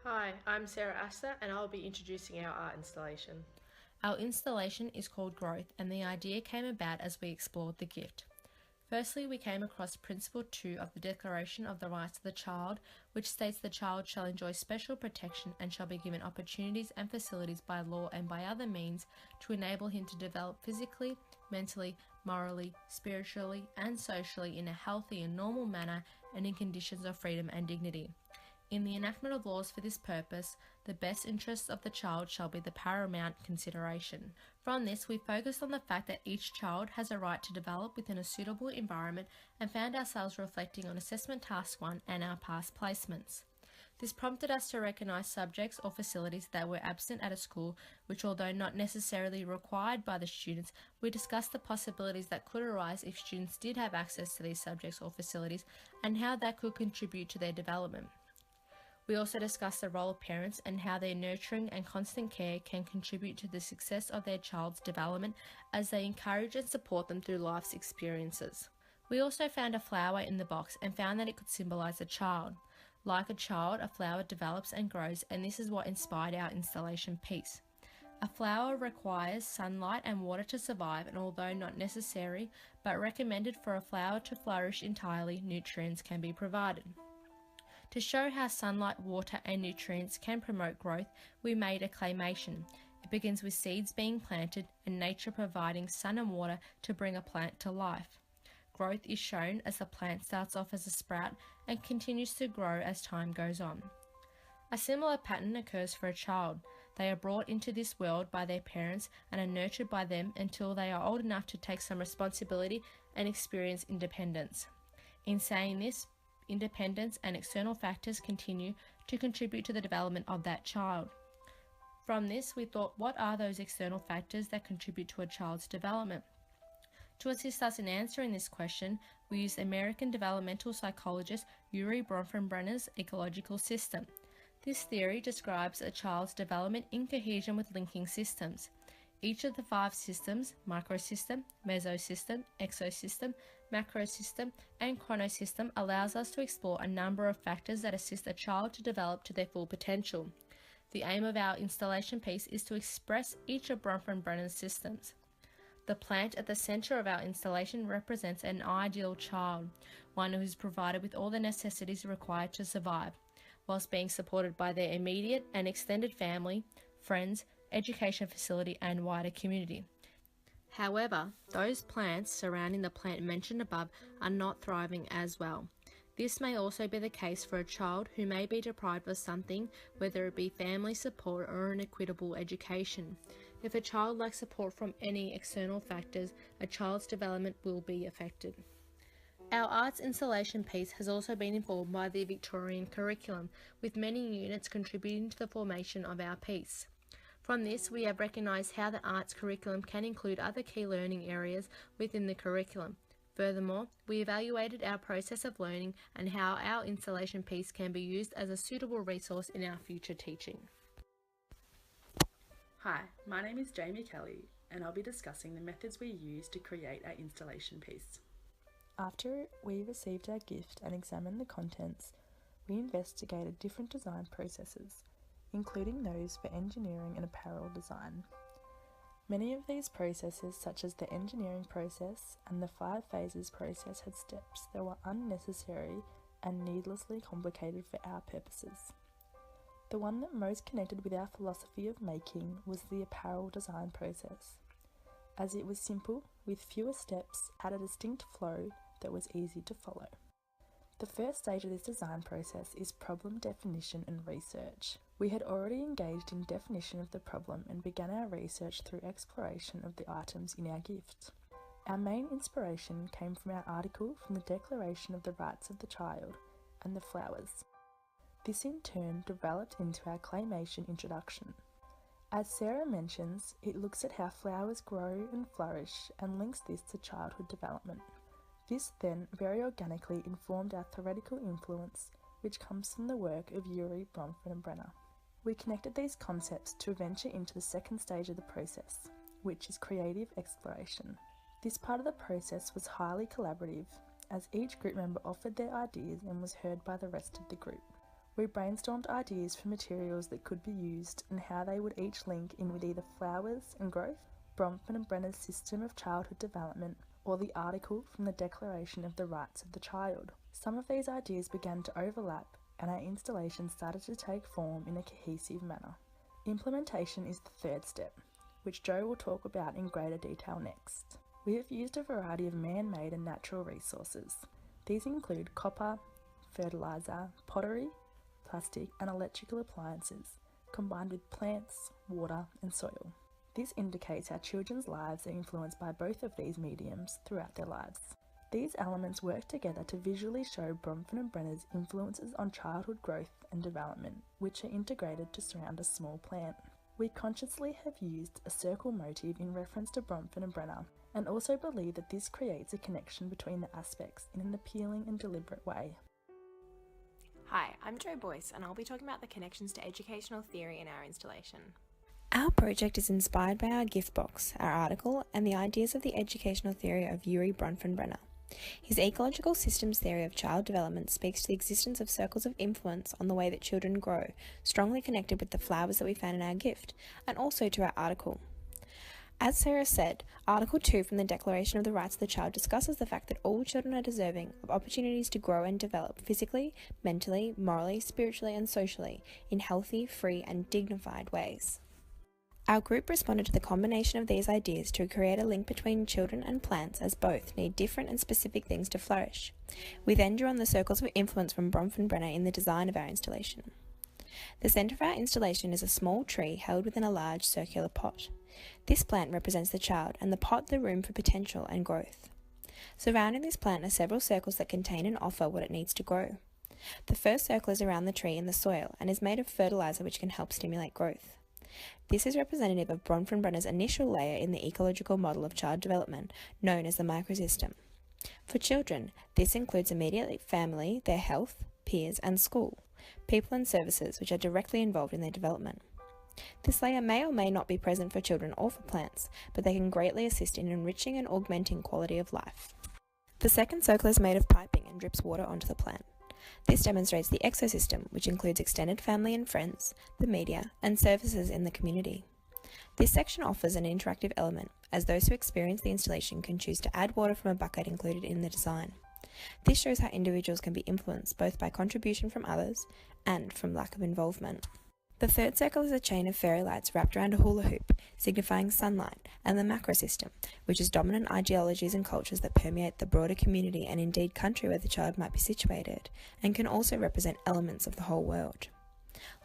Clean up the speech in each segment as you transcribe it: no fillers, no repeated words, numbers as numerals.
Hi, I'm Sarah Astor and I'll be introducing our art installation. Our installation is called Growth, and the idea came about as we explored the gift. Firstly, we came across Principle 2 of the Declaration of the Rights of the Child, which states the child shall enjoy special protection and shall be given opportunities and facilities by law and by other means to enable him to develop physically, mentally, morally, spiritually, and socially in a healthy and normal manner and in conditions of freedom and dignity. In the enactment of laws for this purpose, the best interests of the child shall be the paramount consideration. From this, we focused on the fact that each child has a right to develop within a suitable environment and found ourselves reflecting on Assessment Task 1 and our past placements. This prompted us to recognise subjects or facilities that were absent at a school, which, although not necessarily required by the students, we discussed the possibilities that could arise if students did have access to these subjects or facilities and how that could contribute to their development. We also discussed the role of parents and how their nurturing and constant care can contribute to the success of their child's development as they encourage and support them through life's experiences. We also found a flower in the box and found that it could symbolise a child. Like a child, a flower develops and grows, and this is what inspired our installation piece. A flower requires sunlight and water to survive, and although not necessary but recommended for a flower to flourish entirely, nutrients can be provided. To show how sunlight, water and nutrients can promote growth, we made a claymation. It begins with seeds being planted and nature providing sun and water to bring a plant to life. Growth is shown as the plant starts off as a sprout and continues to grow as time goes on. A similar pattern occurs for a child. They are brought into this world by their parents and are nurtured by them until they are old enough to take some responsibility and experience independence. In saying this, independence and external factors continue to contribute to the development of that child. From this, we thought, what are those external factors that contribute to a child's development? To assist us in answering this question, we used American developmental psychologist Urie Bronfenbrenner's ecological system. This theory describes a child's development in cohesion with linking systems. Each of the 5 systems, microsystem, mesosystem, exosystem, macrosystem, and chronosystem, allows us to explore a number of factors that assist a child to develop to their full potential. The aim of our installation piece is to express each of Bronfenbrenner's systems. The plant at the centre of our installation represents an ideal child, one who is provided with all the necessities required to survive, whilst being supported by their immediate and extended family, friends, education facility and wider community. However, those plants surrounding the plant mentioned above are not thriving as well. This may also be the case for a child who may be deprived of something, whether it be family support or an equitable education. If a child lacks support from any external factors, a child's development will be affected. Our arts installation piece has also been informed by the Victorian curriculum, with many units contributing to the formation of our piece. From this, we have recognised how the arts curriculum can include other key learning areas within the curriculum. Furthermore, we evaluated our process of learning and how our installation piece can be used as a suitable resource in our future teaching. Hi, my name is Jamie Kelly and I'll be discussing the methods we use to create our installation piece. After we received our gift and examined the contents, we investigated different design processes, including those for engineering and apparel design. Many of these processes, such as the engineering process and the 5 phases process, had steps that were unnecessary and needlessly complicated for our purposes. The one that most connected with our philosophy of making was the apparel design process, as it was simple, with fewer steps, had a distinct flow that was easy to follow. The first stage of this design process is problem definition and research. We had already engaged in definition of the problem and began our research through exploration of the items in our gift. Our main inspiration came from our article from the Declaration of the Rights of the Child and the flowers. This in turn developed into our claymation introduction. As Sarah mentions, it looks at how flowers grow and flourish and links this to childhood development. This then very organically informed our theoretical influence, which comes from the work of Urie Bronfenbrenner. We connected these concepts to venture into the second stage of the process, which is creative exploration. This part of the process was highly collaborative, as each group member offered their ideas and was heard by the rest of the group. We brainstormed ideas for materials that could be used and how they would each link in with either flowers and growth, Bronfen and Brenner's system of childhood development, or the article from the Declaration of the Rights of the Child. Some of these ideas began to overlap, and our installation started to take form in a cohesive manner. Implementation is the third step, which Jo will talk about in greater detail next. We have used a variety of man-made and natural resources. These include copper, fertiliser, pottery, plastic and electrical appliances, combined with plants, water and soil. This indicates how children's lives are influenced by both of these mediums throughout their lives. These elements work together to visually show Bronfen and Brenner's influences on childhood growth and development, which are integrated to surround a small plant. We consciously have used a circle motif in reference to Bronfen and Brenner, and also believe that this creates a connection between the aspects in an appealing and deliberate way. Hi, I'm Jo Boyce and I'll be talking about the connections to educational theory in our installation. Our project is inspired by our gift box, our article, and the ideas of the educational theory of Yuri Bronfenbrenner. His ecological systems theory of child development speaks to the existence of circles of influence on the way that children grow, strongly connected with the flowers that we found in our gift, and also to our article. As Sarah said, Article 2 from the Declaration of the Rights of the Child discusses the fact that all children are deserving of opportunities to grow and develop physically, mentally, morally, spiritually and socially in healthy, free and dignified ways. Our group responded to the combination of these ideas to create a link between children and plants, as both need different and specific things to flourish. We then drew on the circles of influence from Bronfenbrenner in the design of our installation. The centre of our installation is a small tree held within a large circular pot. This plant represents the child and the pot the room for potential and growth. Surrounding this plant are several circles that contain and offer what it needs to grow. The first circle is around the tree in the soil and is made of fertiliser which can help stimulate growth. This is representative of Bronfenbrenner's initial layer in the ecological model of child development, known as the microsystem. For children, this includes immediate family, their health, peers and school, people and services which are directly involved in their development. This layer may or may not be present for children or for plants, but they can greatly assist in enriching and augmenting quality of life. The second circle is made of piping and drips water onto the plant. This demonstrates the exosystem, which includes extended family and friends, the media, and services in the community. This section offers an interactive element, as those who experience the installation can choose to add water from a bucket included in the design. This shows how individuals can be influenced both by contribution from others and from lack of involvement. The third circle is a chain of fairy lights wrapped around a hula hoop, signifying sunlight, and the macrosystem, which is dominant ideologies and cultures that permeate the broader community and indeed country where the child might be situated, and can also represent elements of the whole world.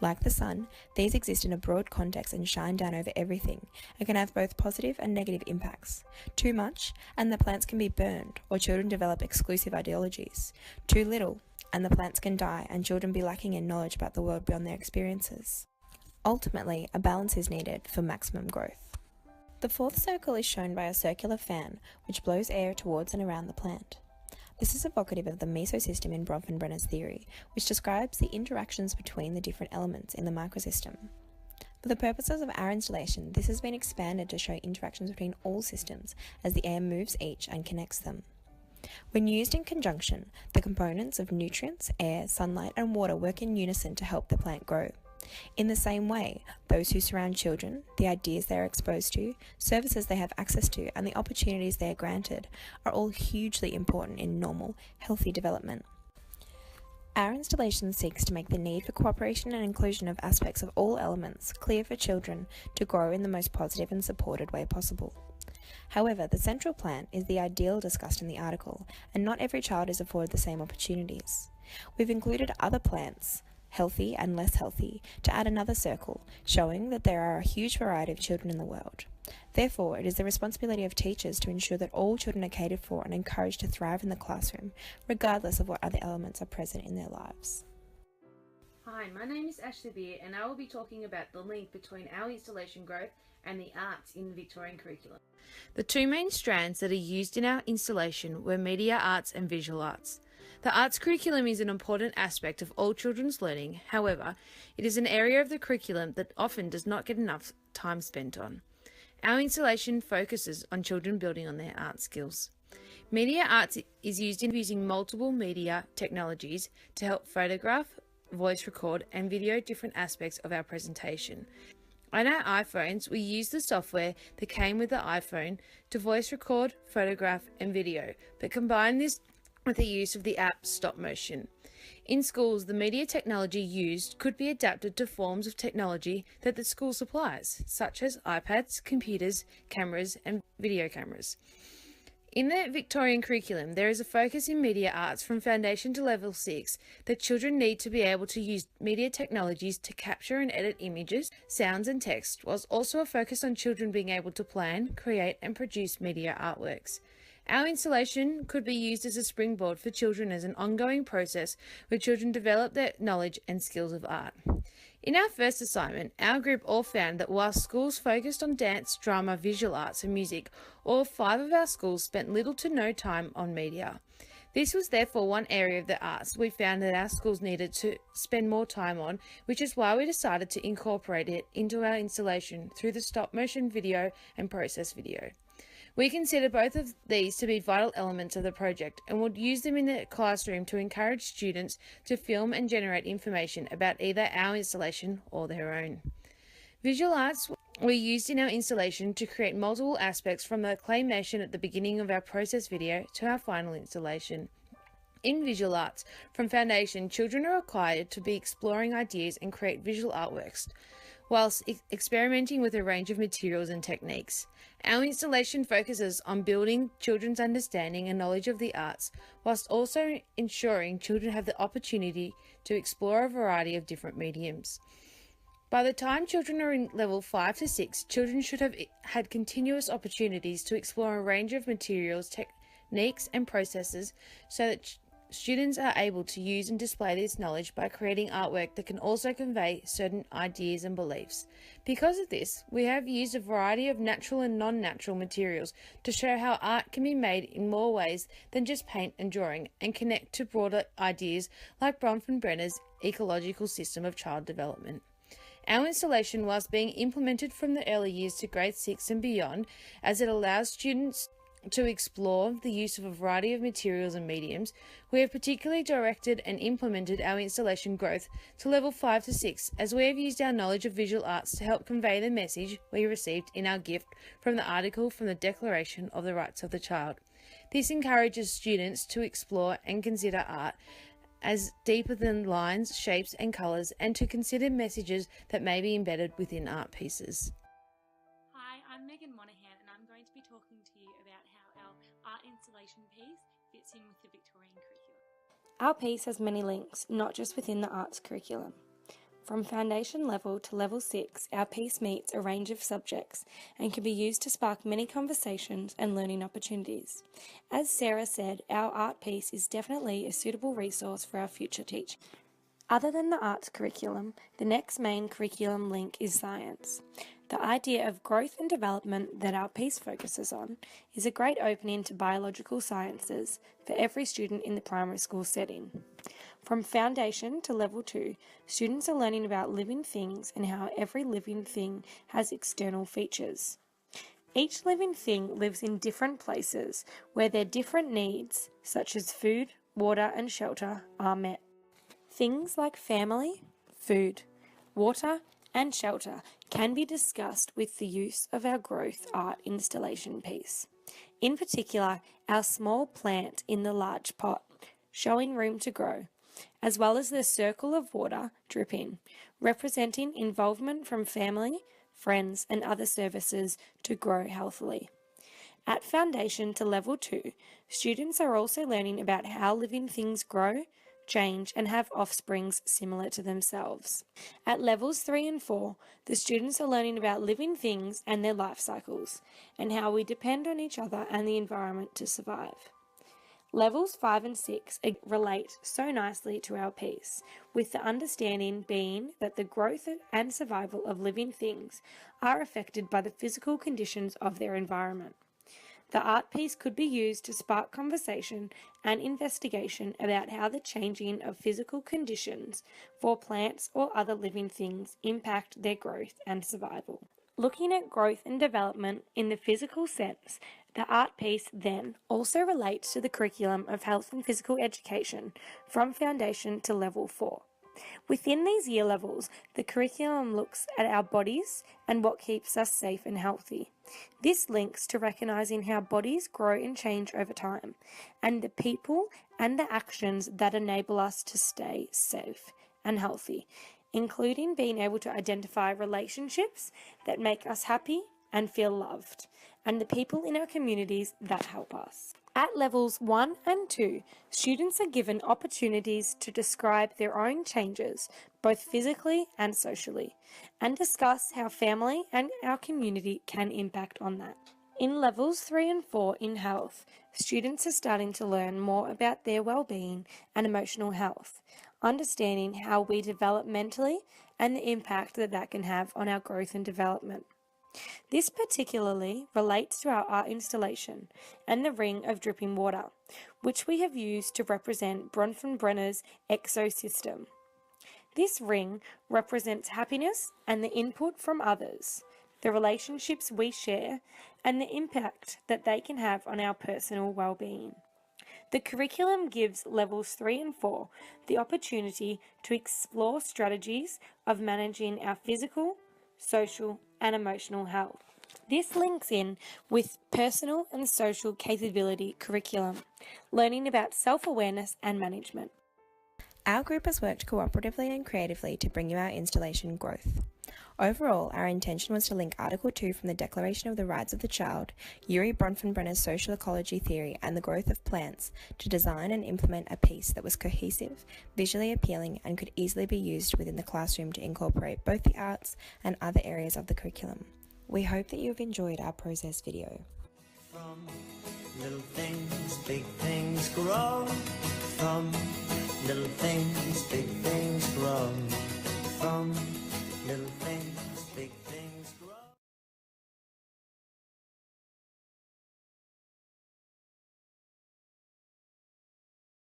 Like the sun, these exist in a broad context and shine down over everything, and can have both positive and negative impacts. Too much, and the plants can be burned, or children develop exclusive ideologies. Too little, and the plants can die and children be lacking in knowledge about the world beyond their experiences. Ultimately, a balance is needed for maximum growth. The fourth circle is shown by a circular fan which blows air towards and around the plant. This is evocative of the mesosystem in Bronfenbrenner's theory, which describes the interactions between the different elements in the microsystem. For the purposes of our installation, this has been expanded to show interactions between all systems as the air moves each and connects them. When used in conjunction, the components of nutrients, air, sunlight and water work in unison to help the plant grow. In the same way, those who surround children, the ideas they are exposed to, services they have access to and the opportunities they are granted are all hugely important in normal, healthy development. Our installation seeks to make the need for cooperation and inclusion of aspects of all elements clear for children to grow in the most positive and supported way possible. However, the central plant is the ideal discussed in the article, and not every child is afforded the same opportunities. We've included other plants, healthy and less healthy, to add another circle, showing that there are a huge variety of children in the world. Therefore, it is the responsibility of teachers to ensure that all children are catered for and encouraged to thrive in the classroom, regardless of what other elements are present in their lives. Hi, my name is Ashley Beer and I will be talking about the link between our installation growth and the arts in the Victorian curriculum. The two main strands that are used in our installation were media arts and visual arts. The arts curriculum is an important aspect of all children's learning. However, it is an area of the curriculum that often does not get enough time spent on. Our installation focuses on children building on their art skills. Media arts is used in using multiple media technologies to help photograph, voice record and video different aspects of our presentation. On our iPhones, we use the software that came with the iPhone to voice record, photograph and video, but combine this with the use of the app Stop Motion. In schools, the media technology used could be adapted to forms of technology that the school supplies, such as iPads, computers, cameras and video cameras. In the Victorian curriculum, there is a focus in media arts from foundation to level 6 that children need to be able to use media technologies to capture and edit images, sounds and text, whilst also a focus on children being able to plan, create and produce media artworks. Our installation could be used as a springboard for children as an ongoing process where children develop their knowledge and skills of art. In our first assignment, our group all found that while schools focused on dance, drama, visual arts and music, all 5 of our schools spent little to no time on media. This was therefore one area of the arts we found that our schools needed to spend more time on, which is why we decided to incorporate it into our installation through the stop motion video and process video. We consider both of these to be vital elements of the project and would use them in the classroom to encourage students to film and generate information about either our installation or their own. Visual arts were used in our installation to create multiple aspects from the claymation at the beginning of our process video to our final installation. In visual arts, from foundation, children are required to be exploring ideas and create visual artworks, whilst experimenting with a range of materials and techniques. Our installation focuses on building children's understanding and knowledge of the arts, whilst also ensuring children have the opportunity to explore a variety of different mediums. By the time children are in level 5 to 6, children should have had continuous opportunities to explore a range of materials, techniques and processes so that students are able to use and display this knowledge by creating artwork that can also convey certain ideas and beliefs. Because of this, we have used a variety of natural and non-natural materials to show how art can be made in more ways than just paint and drawing and connect to broader ideas like Bronfenbrenner's ecological system of child development. Our installation, whilst being implemented from the early years to grade 6 and beyond, as it allows students to explore the use of a variety of materials and mediums, we have particularly directed and implemented our installation growth to level 5 to 6, as we have used our knowledge of visual arts to help convey the message we received in our gift from the article from the Declaration of the Rights of the Child. This encourages students to explore and consider art as deeper than lines, shapes and colours, and to consider messages that may be embedded within art pieces. Hi, I'm Megan Monaghan and I'm going to be talking to you about how our art installation piece fits in with the Victorian curriculum. Our piece has many links, not just within the arts curriculum. From foundation level to level 6, our piece meets a range of subjects and can be used to spark many conversations and learning opportunities. As Sarah said, our art piece is definitely a suitable resource for our future teaching. Other than the arts curriculum, the next main curriculum link is science. The idea of growth and development that our piece focuses on is a great opening to biological sciences for every student in the primary school setting. From foundation to level 2, students are learning about living things and how every living thing has external features. Each living thing lives in different places where their different needs, such as food, water and shelter, are met. Things like family, food, water and shelter can be discussed with the use of our growth art installation piece. In particular, our small plant in the large pot, showing room to grow, as well as the circle of water dripping, representing involvement from family, friends and other services to grow healthily. At foundation to level 2, students are also learning about how living things grow, change and have offsprings similar to themselves. At levels 3 and 4, the students are learning about living things and their life cycles, and how we depend on each other and the environment to survive. Levels 5 and 6 relate so nicely to our piece, with the understanding being that the growth and survival of living things are affected by the physical conditions of their environment. The art piece could be used to spark conversation and investigation about how the changing of physical conditions for plants or other living things impact their growth and survival. Looking at growth and development in the physical sense, the art piece then also relates to the curriculum of health and physical education from foundation to level 4. Within these year levels, the curriculum looks at our bodies and what keeps us safe and healthy. This links to recognising how bodies grow and change over time, and the people and the actions that enable us to stay safe and healthy, including being able to identify relationships that make us happy and feel loved, and the people in our communities that help us. At levels 1 and 2, students are given opportunities to describe their own changes, both physically and socially, and discuss how family and our community can impact on that. In levels 3 and 4 in health, students are starting to learn more about their well-being and emotional health, understanding how we develop mentally and the impact that that can have on our growth and development. This particularly relates to our art installation and the ring of dripping water, which we have used to represent Bronfenbrenner's exosystem. This ring represents happiness and the input from others, the relationships we share, and the impact that they can have on our personal well-being. The curriculum gives levels 3 and 4 the opportunity to explore strategies of managing our physical, social, and emotional health. This links in with personal and social capability curriculum, learning about self-awareness and management. Our group has worked cooperatively and creatively to bring you our installation growth. Overall, our intention was to link Article 2 from the Declaration of the Rights of the Child, Yuri Bronfenbrenner's social ecology theory, and the growth of plants to design and implement a piece that was cohesive, visually appealing, and could easily be used within the classroom to incorporate both the arts and other areas of the curriculum. We hope that you have enjoyed our process video. From little things, big things grow. From little things, big things grow. From